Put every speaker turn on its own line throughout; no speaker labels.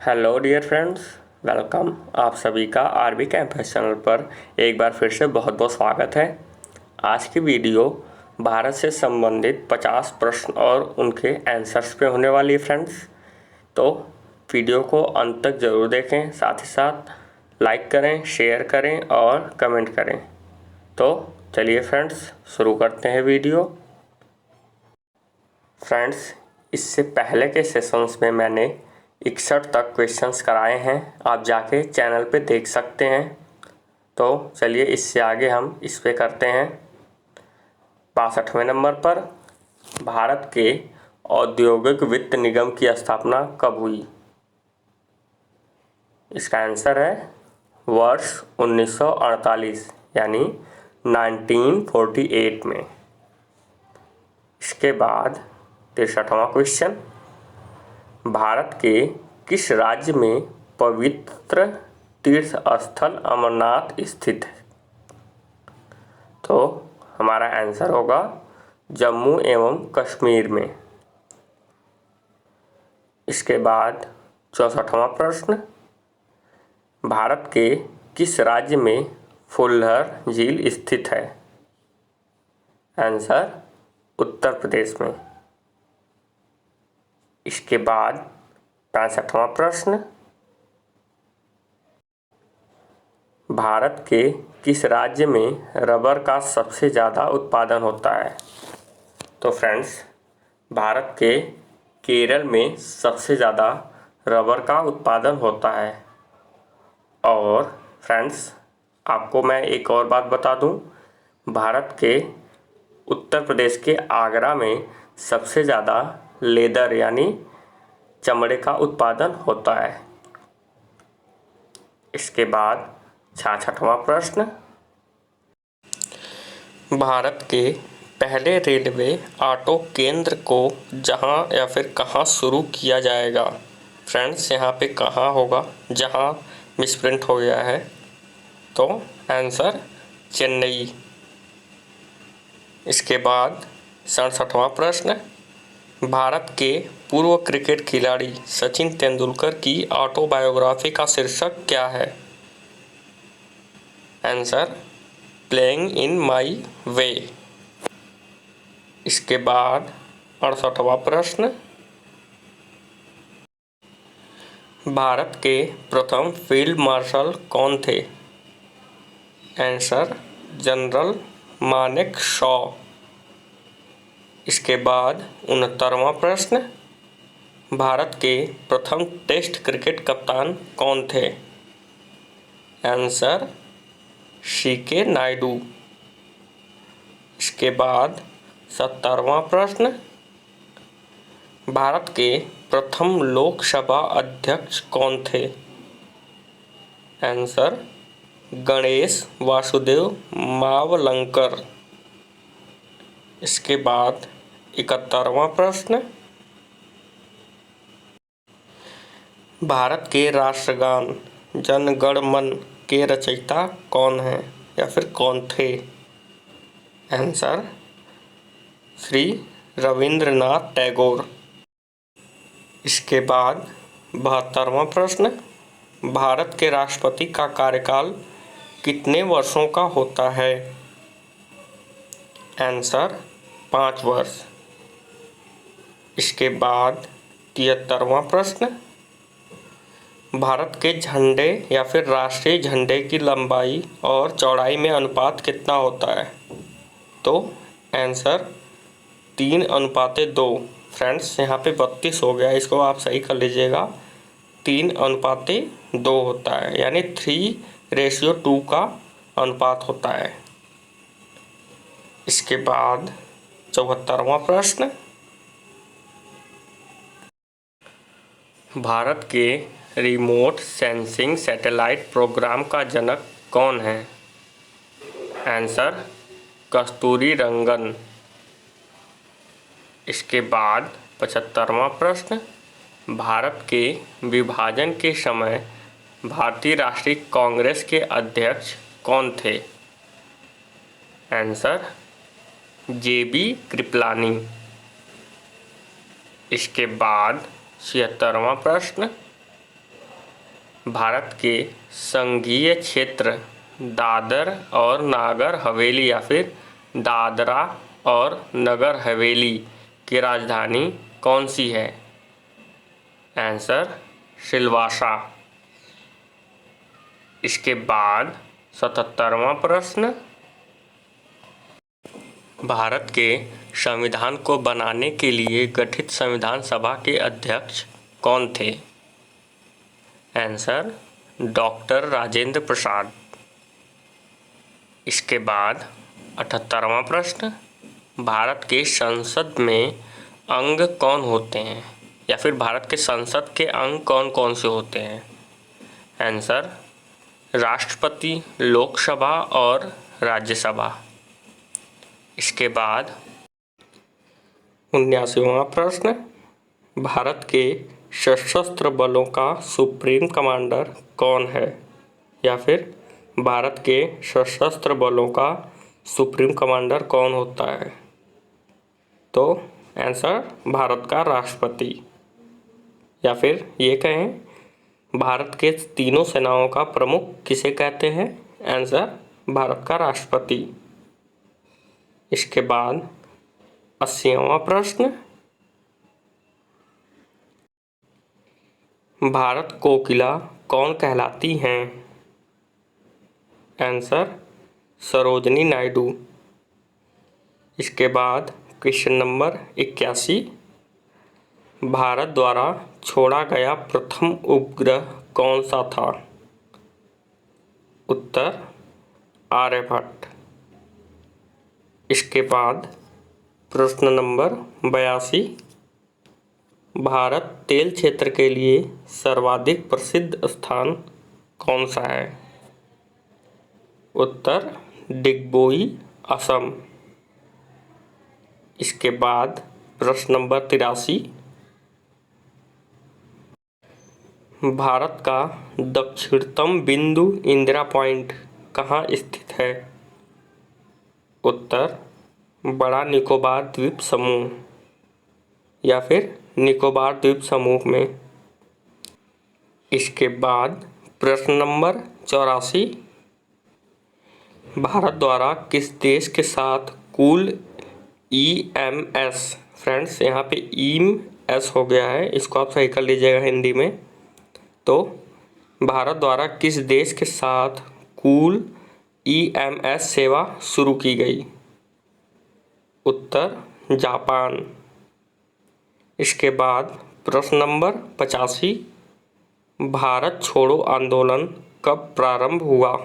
Hello dear friends, welcome. आप सभी का आरबी कैंपस चैनल पर एक बार फिर से बहुत बहुत स्वागत है। आज की वीडियो भारत से संबंधित 50 प्रश्न और उनके आंसर्स पे होने वाली है फ्रेंड्स। तो वीडियो को अंत तक ज़रूर देखें, साथ ही साथ लाइक करें, शेयर करें और कमेंट करें। तो चलिए फ्रेंड्स, शुरू करते हैं वीडियो। फ्रेंड्स, इससे पहले के सेशंस में मैंने 61 तक क्वेश्चंस कराए हैं, आप जाके चैनल पे देख सकते हैं। तो चलिए इससे आगे हम इस पे करते हैं। 62वें नंबर पर, भारत के औद्योगिक वित्त निगम की स्थापना कब हुई? इसका आंसर है वर्ष 1948 यानी 1948 में। इसके बाद 63वां क्वेश्चन, भारत के किस राज्य में पवित्र तीर्थ स्थल अमरनाथ स्थित है? तो हमारा आंसर होगा जम्मू एवं कश्मीर में। इसके बाद 64वां प्रश्न, भारत के किस राज्य में फुल्लर झील स्थित है? आंसर उत्तर प्रदेश में। इसके बाद 65वां प्रश्न, भारत के किस राज्य में रबर का सबसे ज़्यादा उत्पादन होता है? तो फ्रेंड्स, भारत के केरल में सबसे ज़्यादा रबर का उत्पादन होता है। और फ्रेंड्स, आपको मैं एक और बात बता दूं, भारत के उत्तर प्रदेश के आगरा में सबसे ज़्यादा लेदर यानी चमड़े का उत्पादन होता है। इसके बाद 66वां प्रश्न, भारत के पहले रेलवे ऑटो केंद्र को जहां या फिर कहां शुरू किया जाएगा? फ्रेंड्स, यहाँ पे कहाँ होगा? जहां मिसप्रिंट हो गया है, तो आंसर चेन्नई। इसके बाद 67वां प्रश्न, भारत के पूर्व क्रिकेट खिलाड़ी सचिन तेंदुलकर की ऑटोबायोग्राफी का शीर्षक क्या है? आंसर प्लेइंग इन माई वे। इसके बाद 68वां प्रश्न, भारत के प्रथम फील्ड मार्शल कौन थे? Answer general Manekshaw. इसके बाद 69वां प्रश्न, भारत के प्रथम टेस्ट क्रिकेट कप्तान कौन थे? Answer CK Nayudu. इसके बाद 70वां प्रश्न, भारत के प्रथम लोकसभा अध्यक्ष कौन थे? आंसर गणेश वासुदेव मावलंकर। इसके बाद 71वां प्रश्न, भारत के राष्ट्रगान जन गण मन के रचयिता कौन हैं या फिर कौन थे? आंसर श्री रविंद्रनाथ टैगोर। इसके बाद 72वां प्रश्न, भारत के राष्ट्रपति का कार्यकाल कितने वर्षों का होता है? आंसर 5 वर्ष। इसके बाद 73वां प्रश्न, भारत के झंडे या फिर राष्ट्रीय झंडे की लंबाई और चौड़ाई में अनुपात कितना होता है? तो आंसर 3:2। फ्रेंड्स, यहाँ पे 32 हो गया, इसको आप सही कर लीजिएगा। 3:2 होता है, यानी 3:2 का अनुपात होता है। इसके बाद 74वां प्रश्न, भारत के रिमोट सेंसिंग सैटेलाइट प्रोग्राम का जनक कौन है? आंसर कस्तूरी रंगन। इसके बाद 75वां प्रश्न, भारत के विभाजन के समय भारतीय राष्ट्रीय कांग्रेस के अध्यक्ष कौन थे? आंसर जेबी कृपलानी। इसके बाद 76वां प्रश्न, भारत के संघीय क्षेत्र दादर और नागर हवेली या फिर दादरा और नगर हवेली की राजधानी कौन सी है? आंसर सिलवासा। इसके बाद 77वां प्रश्न, भारत के संविधान को बनाने के लिए गठित संविधान सभा के अध्यक्ष कौन थे? Answer doctor Rajendra Prasad. इसके बाद 78वां प्रश्न, भारत के संसद में अंग कौन होते हैं या फिर भारत के संसद के अंग कौन कौन से होते हैं? आंसर राष्ट्रपति, लोकसभा और राज्यसभा। इसके बाद 79वां प्रश्न, भारत के सशस्त्र बलों का सुप्रीम कमांडर कौन है या फिर भारत के सशस्त्र बलों का सुप्रीम कमांडर कौन होता है? तो आंसर भारत का राष्ट्रपति, या फिर ये कहें भारत के तीनों सेनाओं का प्रमुख किसे कहते हैं? आंसर भारत का राष्ट्रपति। इसके बाद 80वां प्रश्न, भारत कोकिला कौन कहलाती हैं? आंसर सरोजनी नायडू। इसके बाद क्वेश्चन नंबर 81, भारत द्वारा छोड़ा गया प्रथम उपग्रह कौन सा था? उत्तर आर्यभट्ट। इसके बाद प्रश्न नंबर 82, भारत तेल क्षेत्र के लिए सर्वाधिक प्रसिद्ध स्थान कौन सा है? उत्तर डिगबोई, असम। इसके बाद प्रश्न नंबर 83, भारत का दक्षिणतम बिंदु इंदिरा पॉइंट कहाँ स्थित है? उत्तर बड़ा निकोबार द्वीप समूह या फिर निकोबार द्वीप समूह में। इसके बाद प्रश्न नंबर 84, भारत द्वारा किस देश के साथ कुल EMS, फ्रेंड्स यहाँ पे EMS हो गया है, इसको आप सही कर लीजिएगा हिंदी में। तो भारत द्वारा किस देश के साथ कुल EMS सेवा शुरू की गई? उत्तर जापान। इसके बाद प्रश्न नंबर 85, भारत छोड़ो आंदोलन कब प्रारंभ हुआ?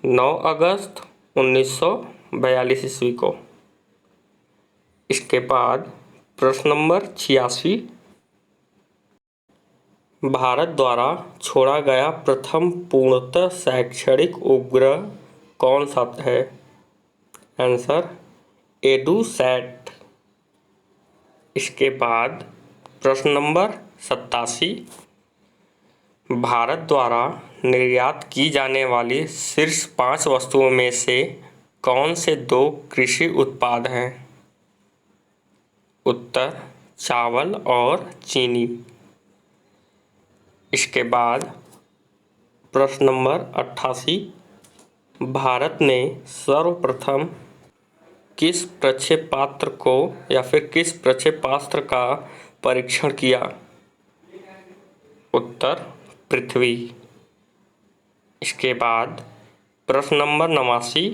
9 अगस्त 1942 ईस्वी को। इसके बाद प्रश्न नंबर 86, भारत द्वारा छोड़ा गया प्रथम पूर्णतः शैक्षणिक उपग्रह कौन सा है? आंसर एडुसैट। इसके बाद प्रश्न नंबर 87, भारत द्वारा निर्यात की जाने वाली शीर्ष 5 वस्तुओं में से कौन से 2 कृषि उत्पाद हैं? उत्तर चावल और चीनी। इसके बाद प्रश्न नंबर 88, भारत ने सर्वप्रथम किस प्रक्षेपास्त्र को या फिर किस प्रक्षेपास्त्र का परीक्षण किया? उत्तर पृथ्वी। इसके बाद प्रश्न नंबर 89,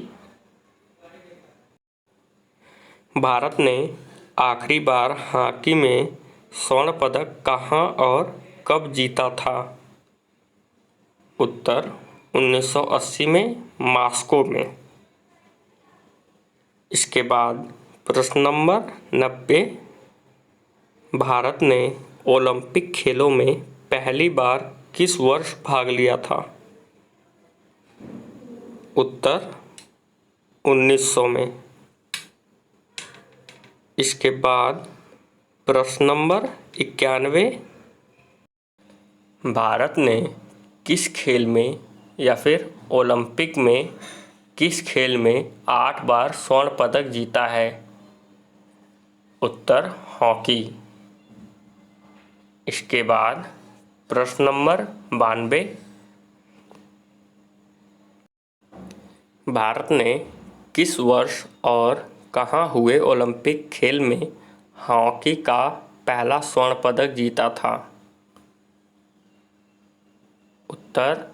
भारत ने आखिरी बार हॉकी में स्वर्ण पदक कहाँ और कब जीता था? उत्तर 1980 में मॉस्को में। इसके बाद प्रश्न नंबर 90, भारत ने ओलंपिक खेलों में पहली बार किस वर्ष भाग लिया था? उत्तर 1900 में। इसके बाद प्रश्न नंबर 91, भारत ने किस खेल में या फिर ओलंपिक में किस खेल में 8 बार स्वर्ण पदक जीता है? उत्तर हॉकी। इसके बाद प्रश्न नंबर 92, भारत ने किस वर्ष और कहाँ हुए ओलंपिक खेल में हॉकी का पहला स्वर्ण पदक जीता था? उत्तर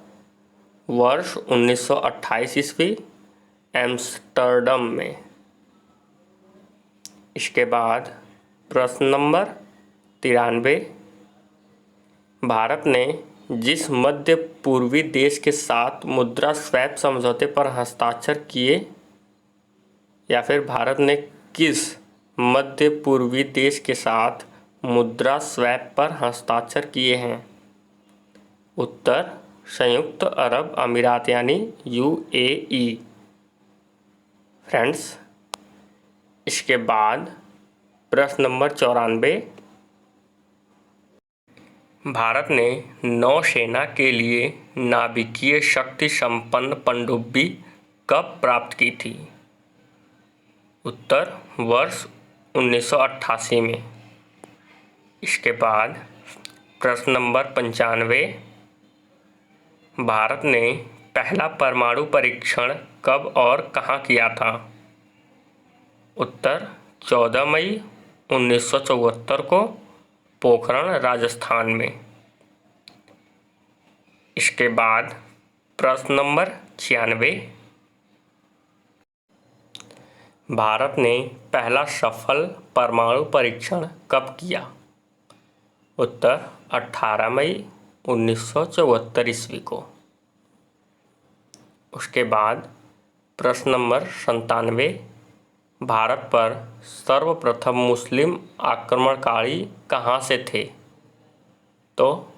वर्ष 1928 ईस्वी, एम्स्टर्डम में। इसके बाद प्रश्न नंबर 93, भारत ने जिस मध्य पूर्वी देश के साथ मुद्रा स्वैप समझौते पर हस्ताक्षर किए, या फिर भारत ने किस मध्य पूर्वी देश के साथ मुद्रा स्वैप पर हस्ताक्षर किए हैं? उत्तर संयुक्त अरब अमीरात यानी UAE। फ्रेंड्स, इसके बाद प्रश्न नंबर 94, भारत ने नौसेना के लिए नाभिकीय शक्ति संपन्न पनडुब्बी कब प्राप्त की थी? उत्तर वर्ष 1988 में। इसके बाद प्रश्न नंबर 95, भारत ने पहला परमाणु परीक्षण कब और कहाँ किया था? उत्तर 14 मई 1974 को पोखरण, राजस्थान में। इसके बाद प्रश्न नंबर 96, भारत ने पहला सफल परमाणु परीक्षण कब किया? उत्तर 18 मई 1974 ईस्वी को। उसके बाद प्रश्न नंबर 97, भारत पर सर्वप्रथम मुस्लिम आक्रमणकारी कहाँ से थे? तो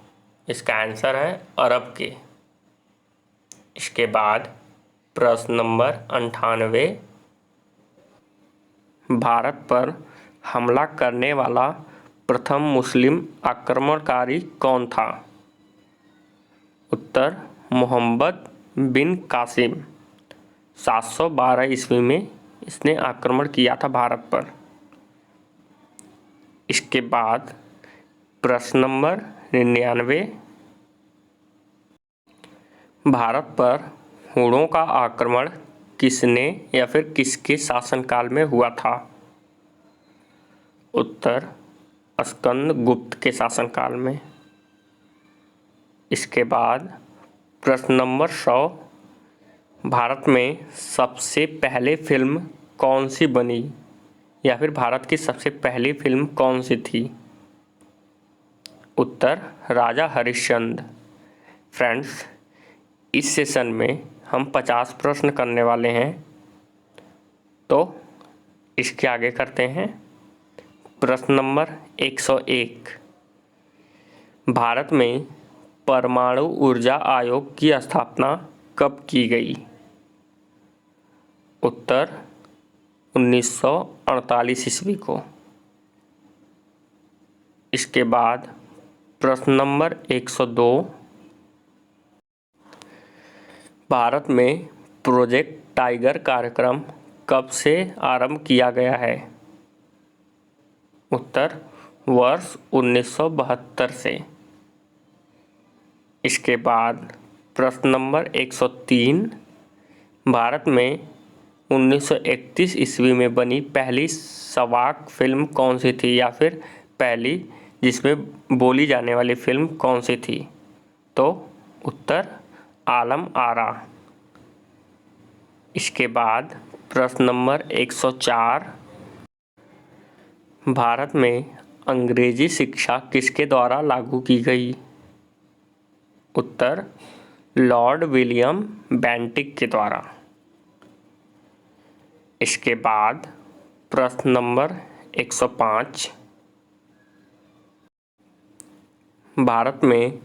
इसका आंसर है अरब के। इसके बाद प्रश्न नंबर 98, भारत पर हमला करने वाला प्रथम मुस्लिम आक्रमणकारी कौन था? उत्तर मोहम्मद बिन कासिम। 712 ईस्वी में इसने आक्रमण किया था भारत पर। इसके बाद प्रश्न नंबर 99, भारत पर हुणों का आक्रमण किसने या फिर किसके शासनकाल में हुआ था? उत्तर स्कंदगुप्त के शासनकाल में। इसके बाद प्रश्न नंबर 100, भारत में सबसे पहले फिल्म कौन सी बनी, या फिर भारत की सबसे पहली फिल्म कौन सी थी? उत्तर राजा हरिश्चंद्र। फ्रेंड्स, इस सेशन में हम 50 प्रश्न करने वाले हैं, तो इसके आगे करते हैं। प्रश्न नंबर 101, भारत में परमाणु ऊर्जा आयोग की स्थापना कब की गई? उत्तर 1948 ईस्वी को। इसके बाद प्रश्न नंबर 102, भारत में प्रोजेक्ट टाइगर कार्यक्रम कब से आरंभ किया गया है? उत्तर वर्ष 1972 से। इसके बाद प्रश्न नंबर 103, भारत में 1931 ईस्वी में बनी पहली सवाक फिल्म कौन सी थी, या फिर पहली जिसमें बोली जाने वाली फिल्म कौन सी थी? तो उत्तर आलम आरा। इसके बाद प्रश्न नंबर 104, भारत में अंग्रेजी शिक्षा किसके द्वारा लागू की गई? उत्तर लॉर्ड विलियम बेंटिक के द्वारा। इसके बाद प्रश्न नंबर 105, भारत में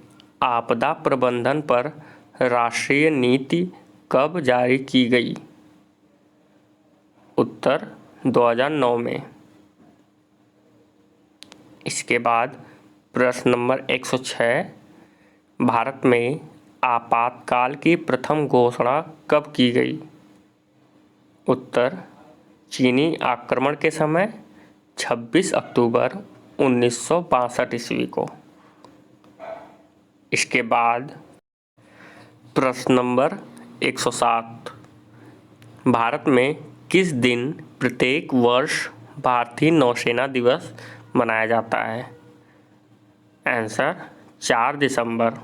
आपदा प्रबंधन पर राष्ट्रीय नीति कब जारी की गई? उत्तर 2009 में। इसके बाद प्रश्न नंबर 106, भारत में आपातकाल की प्रथम घोषणा कब की गई? उत्तर चीनी आक्रमण के समय 26 अक्टूबर 1962 ईस्वी को। इसके बाद प्रश्न नंबर 107, भारत में किस दिन प्रत्येक वर्ष भारतीय नौसेना दिवस मनाया जाता है? आंसर 4 दिसंबर।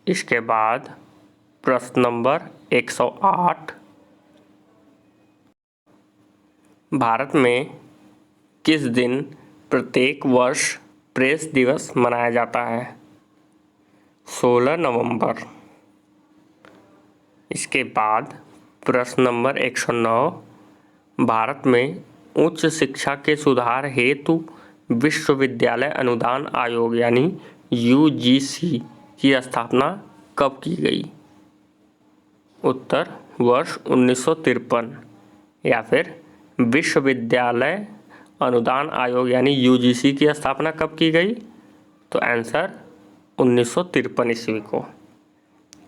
इसके बाद प्रश्न नंबर 108, भारत में किस दिन प्रत्येक वर्ष प्रेस दिवस मनाया जाता है? 16 नवंबर। इसके बाद प्रश्न नंबर 109, भारत में उच्च शिक्षा के सुधार हेतु विश्वविद्यालय अनुदान आयोग यानी UGC की स्थापना कब की गई? उत्तर वर्ष 1953। या फिर विश्वविद्यालय अनुदान आयोग यानी UGC की स्थापना कब की गई? तो आंसर 1953 ईस्वी को।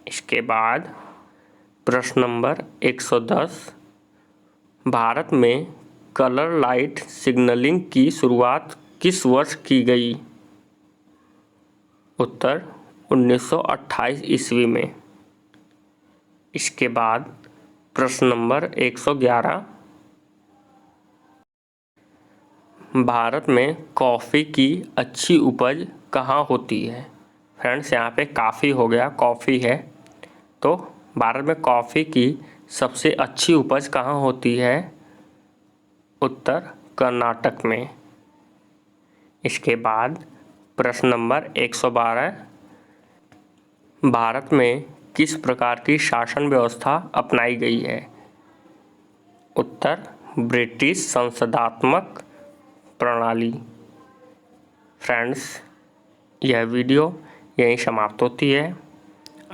इसके बाद प्रश्न नंबर 110, भारत में कलर लाइट सिग्नलिंग की शुरुआत किस वर्ष की गई? उत्तर 1928 ईस्वी में। इसके बाद प्रश्न नंबर 111, भारत में कॉफ़ी की अच्छी उपज कहाँ होती है? फ्रेंड्स, यहाँ पे काफ़ी हो गया, कॉफ़ी है, तो भारत में कॉफ़ी की सबसे अच्छी उपज कहाँ होती है? उत्तर कर्नाटक में। इसके बाद प्रश्न नंबर 112, भारत में किस प्रकार की शासन व्यवस्था अपनाई गई है? उत्तर ब्रिटिश संसदात्मक प्रणाली। फ्रेंड्स, यह वीडियो यहीं समाप्त होती है।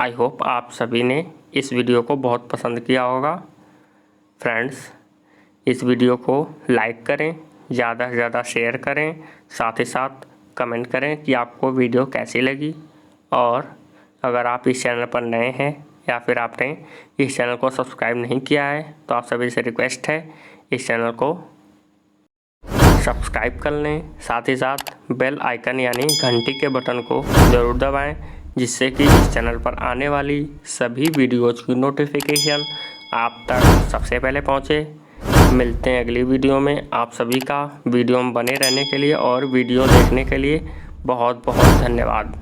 आई होप आप सभी ने इस वीडियो को बहुत पसंद किया होगा। फ्रेंड्स, इस वीडियो को लाइक करें, ज़्यादा से ज़्यादा शेयर करें, साथ ही साथ कमेंट करें कि आपको वीडियो कैसी लगी। और अगर आप इस चैनल पर नए हैं या फिर आपने इस चैनल को सब्सक्राइब नहीं किया है तो आप सभी से रिक्वेस्ट है इस चैनल को सब्सक्राइब कर लें। साथ ही साथ बेल आइकन यानी घंटी के बटन को ज़रूर दबाएं, जिससे कि इस चैनल पर आने वाली सभी वीडियोज़ की नोटिफिकेशन आप तक सबसे पहले पहुंचे। मिलते हैं अगली वीडियो में। आप सभी का वीडियो में बने रहने के लिए और वीडियो देखने के लिए बहुत बहुत धन्यवाद।